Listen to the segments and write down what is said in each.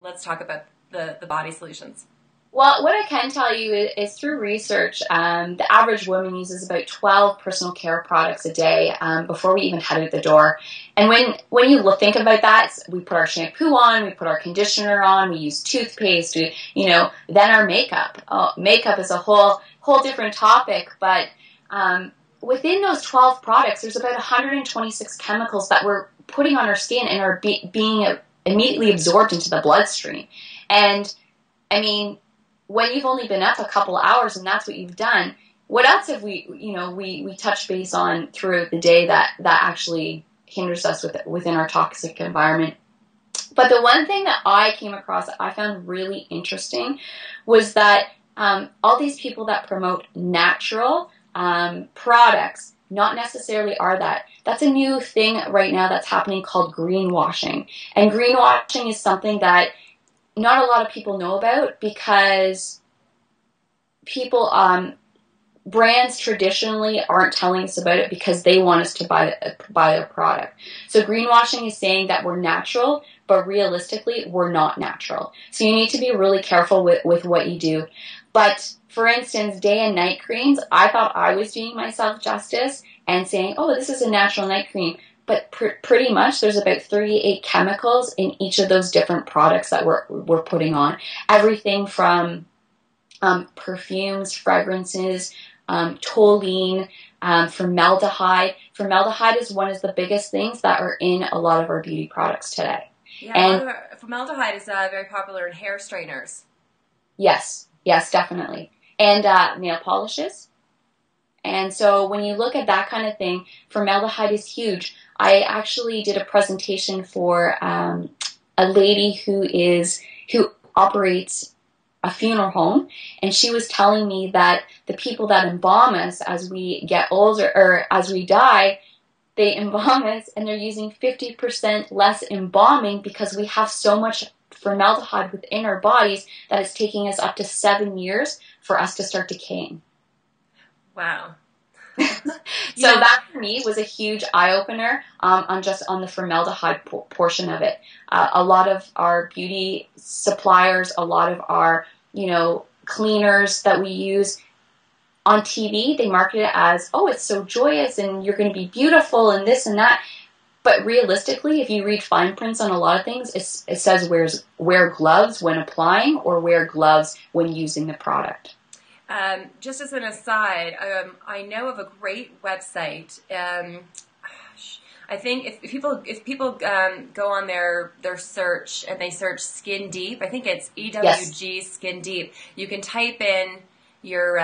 Let's talk about the body solutions. Well, what I can tell you is through research, the average woman uses about 12 personal care products a day before we even head out the door. And when you think about that, we put our shampoo on, we put our conditioner on, we use toothpaste, then our makeup. Makeup is a whole different topic, but within those 12 products, there's about 126 chemicals that we're putting on our skin and are being immediately absorbed into the bloodstream. And I mean, when you've only been up a couple hours and that's what you've done, what else have we touch base on throughout the day that actually hinders us within our toxic environment? But the one thing that I came across that I found really interesting was that all these people that promote natural products not necessarily are that. That's a new thing right now that's happening called greenwashing. And greenwashing is something that not a lot of people know about because people, brands traditionally aren't telling us about it because they want us to buy a product. So greenwashing is saying that we're natural, but realistically, we're not natural. So you need to be really careful with what you do. But for instance, day and night creams, I thought I was doing myself justice and saying, oh, this is a natural night cream. But pretty much there's about 38 chemicals in each of those different products that we're putting on. Everything from perfumes, fragrances, toluene, formaldehyde. Formaldehyde is one of the biggest things that are in a lot of our beauty products today. Yeah, And formaldehyde is very popular in hair straighteners. yes, definitely. And nail polishes. And so when you look at that kind of thing, formaldehyde is huge. I actually did a presentation for a lady who operates a funeral home, and she was telling me that the people that embalm us as we get older or as we die, they embalm us and they're using 50% less embalming because we have so much formaldehyde within our bodies that it's taking us up to 7 years for us to start decaying. Wow. So that for me was a huge eye-opener on the formaldehyde portion of it. A lot of our beauty suppliers, a lot of our, cleaners that we use on TV, they market it as, oh, it's so joyous and you're going to be beautiful and this and that. But realistically, if you read fine prints on a lot of things, it says wear gloves when applying or wear gloves when using the product. Just as an aside, I know of a great website. I think if people go on their search and they search Skin Deep, I think it's EWG Yes. Skin Deep. You can type in your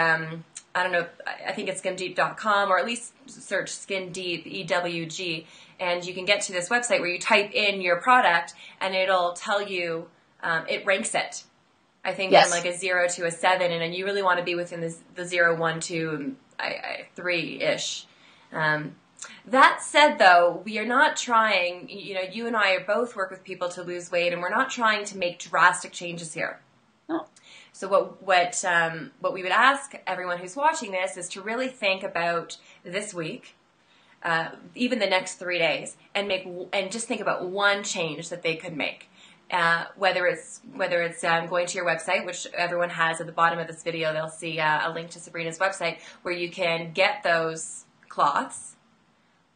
I don't know, I think it's skindeep.com, or at least search Skin Deep EWG, and you can get to this website where you type in your product and it'll tell you, it ranks it. I think Yes. from like a 0 to a 7, and then you really want to be within the 0, 1, 2, 3-ish. That said, though, we are not trying, you and I both work with people to lose weight, and we're not trying to make drastic changes here. No. So what we would ask everyone who's watching this is to really think about this week, even the next 3 days, and just think about one change that they could make. Whether it's going to your website, which everyone has at the bottom of this video, they'll see a link to Sabrina's website where you can get those cloths.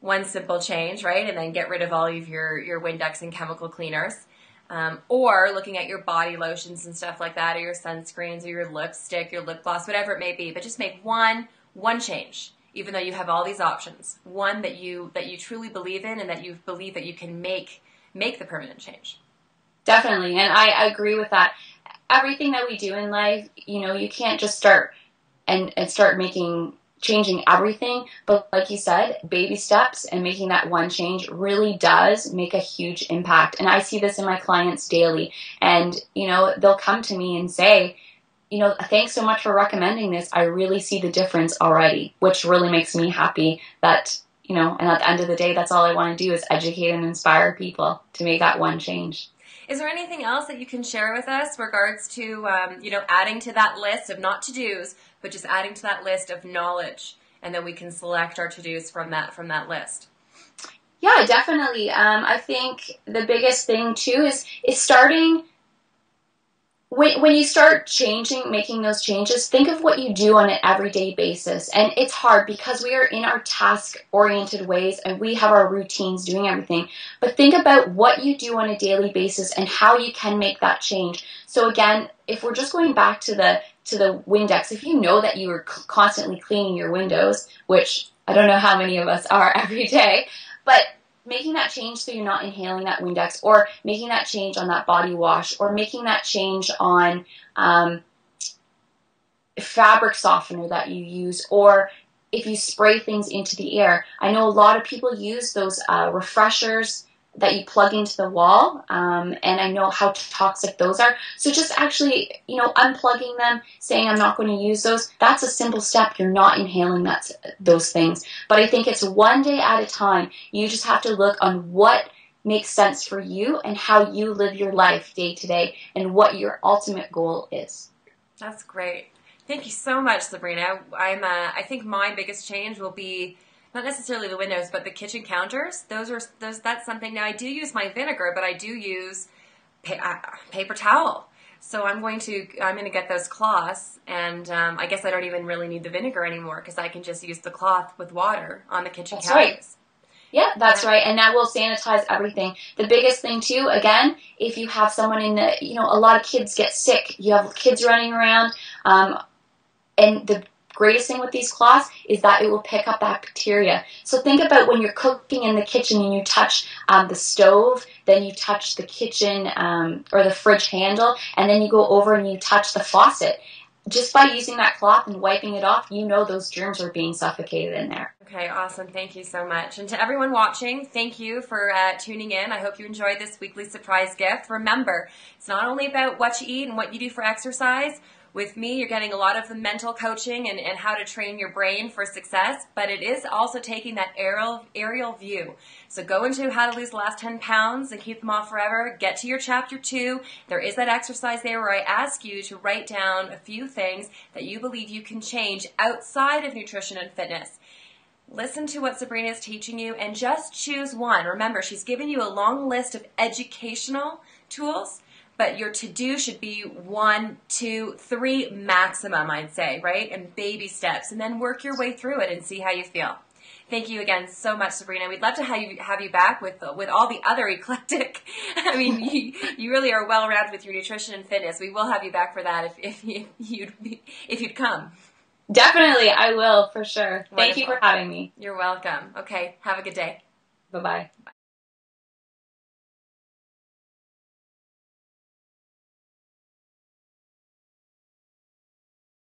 One simple change, right? And then get rid of all of your Windex and chemical cleaners. Or looking at your body lotions and stuff like that, or your sunscreens, or your lipstick, your lip gloss, whatever it may be. But just make one change, even though you have all these options. One that you truly believe in, and that you believe that you can make the permanent change. Definitely, and I agree with that. Everything that we do in life, you can't just start and start changing everything, but like you said, baby steps and making that one change really does make a huge impact. And I see this in my clients daily, and they'll come to me and say, thanks so much for recommending this. I really see the difference already, which really makes me happy that, and at the end of the day, that's all I want to do is educate and inspire people to make that one change. Is there anything else that you can share with us regards to, adding to that list of not to-dos, but just adding to that list of knowledge, and then we can select our to-dos from that list? Yeah, definitely. I think the biggest thing too is starting when you start making those changes, think of what you do on an everyday basis. And it's hard because we are in our task-oriented ways and we have our routines doing everything. But think about what you do on a daily basis and how you can make that change. So again, if we're just going back to the Windex, if you know that you are constantly cleaning your windows, which I don't know how many of us are every day, but making that change so you're not inhaling that Windex, or making that change on that body wash, or making that change on fabric softener that you use, or if you spray things into the air. I know a lot of people use those refreshers that you plug into the wall, and I know how toxic those are. So just actually, unplugging them, saying I'm not going to use those, that's a simple step. You're not inhaling those things. But I think it's one day at a time. You just have to look on what makes sense for you and how you live your life day to day and what your ultimate goal is. That's great. Thank you so much, Sabrina. I think my biggest change will be not necessarily the windows, but the kitchen counters. That's something. Now I do use my vinegar, but I do use paper towel. So I'm going to get those cloths, and I guess I don't even really need the vinegar anymore because I can just use the cloth with water on the kitchen counters. Right. Yeah, that's right. And that will sanitize everything. The biggest thing too, again, if you have someone a lot of kids get sick. You have kids running around, and the greatest thing with these cloths is that it will pick up bacteria. So think about when you're cooking in the kitchen and you touch the stove, then you touch the kitchen or the fridge handle, and then you go over and you touch the faucet. Just by using that cloth and wiping it off, those germs are being suffocated in there. Okay, awesome. Thank you so much. And to everyone watching, thank you for tuning in. I hope you enjoyed this weekly surprise gift. Remember, it's not only about what you eat and what you do for exercise. With me, you're getting a lot of the mental coaching and how to train your brain for success, but it is also taking that aerial view. So go into How to Lose the Last 10 Pounds and Keep Them Off Forever. Get to your chapter 2. There is that exercise there where I ask you to write down a few things that you believe you can change outside of nutrition and fitness. Listen to what Sabrina is teaching you and just choose one. Remember, she's given you a long list of educational tools, but your to-do should be 1, 2, 3 maximum, I'd say, right? And baby steps, and then work your way through it and see how you feel. Thank you again so much, Sabrina. We'd love to have you back with all the other eclectic. I mean, you really are well-rounded with your nutrition and fitness. We will have you back for that if you'd come. Definitely, I will, for sure. Wonderful. Thank you for having me. You're welcome. Okay, have a good day. Bye-bye.